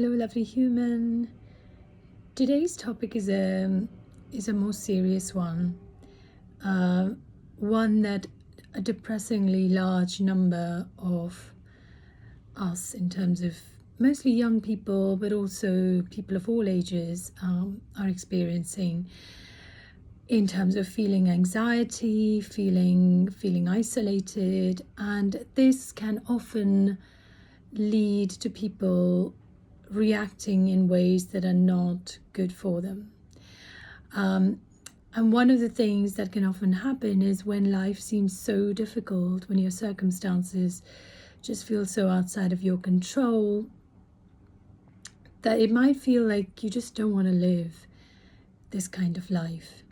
Hello, lovely human. Today's topic is a more serious one, uh, one that a depressingly large number of us, in terms of mostly young people, but also people of all ages, are experiencing. In terms of feeling anxiety, feeling isolated, and this can often lead to people reacting in ways that are not good for them. And one of the things that can often happen is when life seems so difficult, when your circumstances just feel so outside of your control, that it might feel like you just don't want to live this kind of life.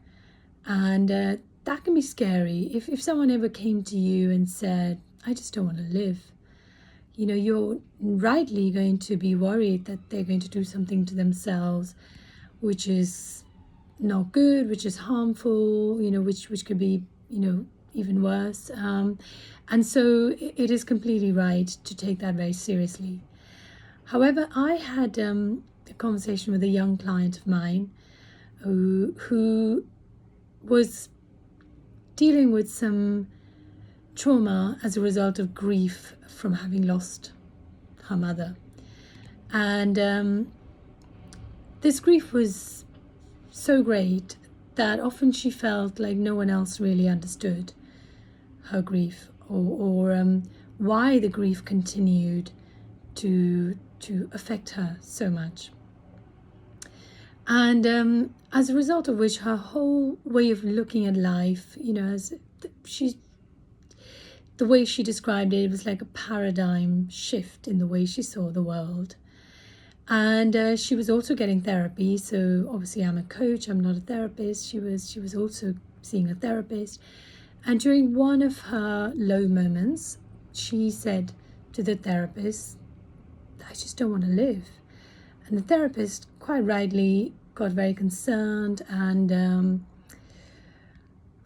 And that can be scary. If someone ever came to you and said, I just don't want to live, you're rightly going to be worried that they're going to do something to themselves which is not good, which is harmful, which could be, even worse. And so it is completely right to take that very seriously. However, I had a conversation with a young client of mine who was dealing with some trauma as a result of grief from having lost her mother. And this grief was so great that often she felt like no one else really understood her grief or why the grief continued to affect her so much. And as a result of which, her whole way of looking at life, the way she described it, was like a paradigm shift in the way she saw the world. And she was also getting therapy. So obviously I'm a coach, I'm not a therapist. She was also seeing a therapist. And during one of her low moments, she said to the therapist, I just don't want to live. And the therapist, quite rightly, got very concerned and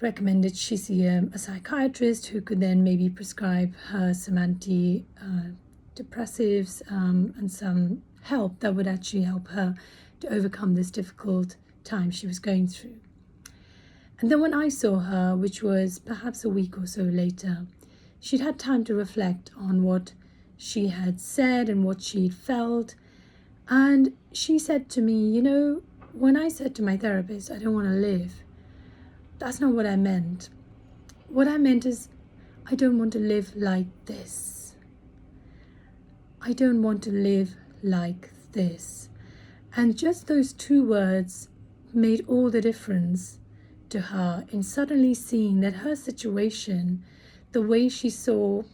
recommended she see a psychiatrist who could then maybe prescribe her some antidepressives and some help that would actually help her to overcome this difficult time she was going through. And then when I saw her, which was perhaps a week or so later, she'd had time to reflect on what she had said and what she'd felt. And she said to me, when I said to my therapist, I don't want to live, that's not what I meant. What I meant is, I don't want to live like this. I don't want to live like this. And just those two words made all the difference to her in suddenly seeing that her situation, the way she saw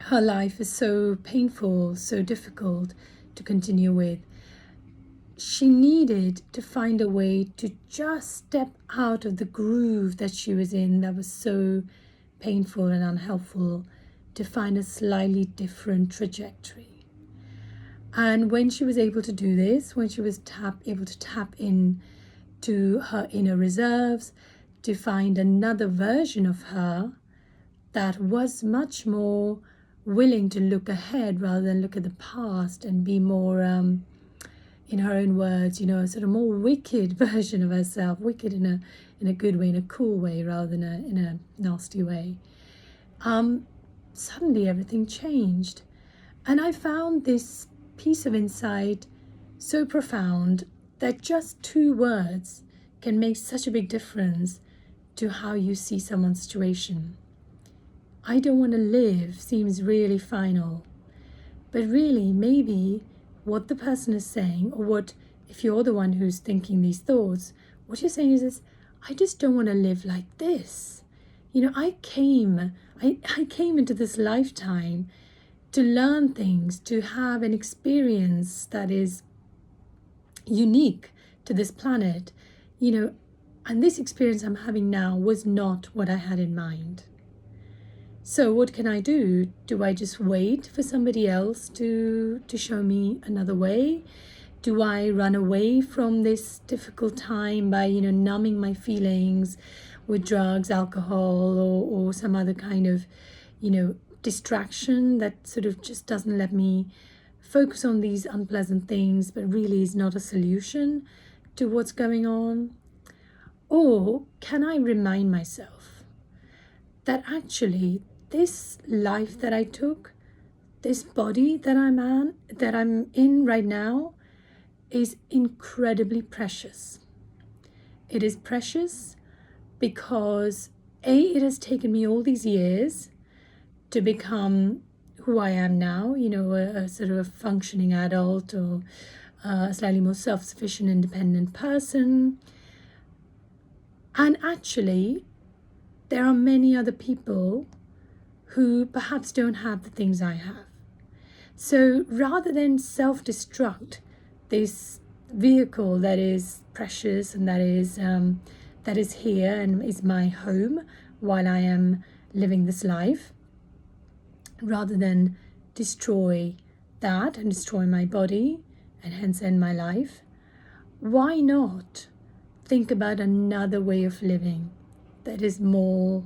her life, is so painful, so difficult to continue with. She needed to find a way to just step out of the groove that she was in that was so painful and unhelpful, to find a slightly different trajectory. And when she was able to do this, when she was able to tap in to her inner reserves, to find another version of her that was much more willing to look ahead rather than look at the past and be more, in her own words, a sort of more wicked version of herself, wicked in a good way, in a cool way, rather than in a nasty way. Suddenly everything changed. And I found this piece of insight so profound that just two words can make such a big difference to how you see someone's situation. I don't want to live seems really final, but really maybe what the person is saying, or what, if you're the one who's thinking these thoughts, what you're saying is I just don't want to live like this. I came into this lifetime to learn things, to have an experience that is unique to this planet, and this experience I'm having now was not what I had in mind. So what can I do? Do I just wait for somebody else to show me another way? Do I run away from this difficult time by, numbing my feelings with drugs, alcohol, or some other kind of, distraction that sort of just doesn't let me focus on these unpleasant things, but really is not a solution to what's going on? Or can I remind myself that actually this life that I took, this body that I'm in right now, is incredibly precious. It is precious because it has taken me all these years to become who I am now, a sort of a functioning adult, or a slightly more self-sufficient, independent person. And actually, there are many other people who perhaps don't have the things I have. So rather than self-destruct this vehicle that is precious and that is here and is my home while I am living this life, rather than destroy that and destroy my body and hence end my life, why not think about another way of living that is more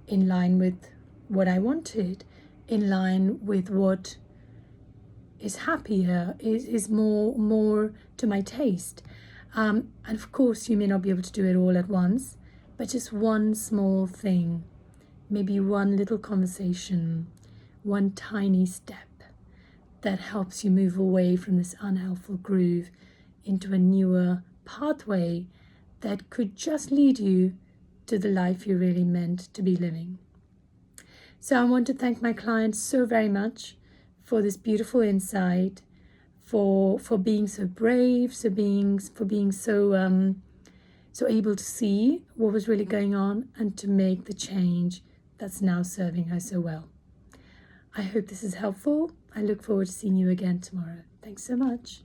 in line with what I wanted, in line with what is happier, is more to my taste. And of course, you may not be able to do it all at once, but just one small thing, maybe one little conversation, one tiny step that helps you move away from this unhelpful groove into a newer pathway that could just lead you to the life you're really meant to be living. So I want to thank my clients so very much for this beautiful insight, for being so brave, for being so able to see what was really going on and to make the change that's now serving her so well. I hope this is helpful. I look forward to seeing you again tomorrow. Thanks so much.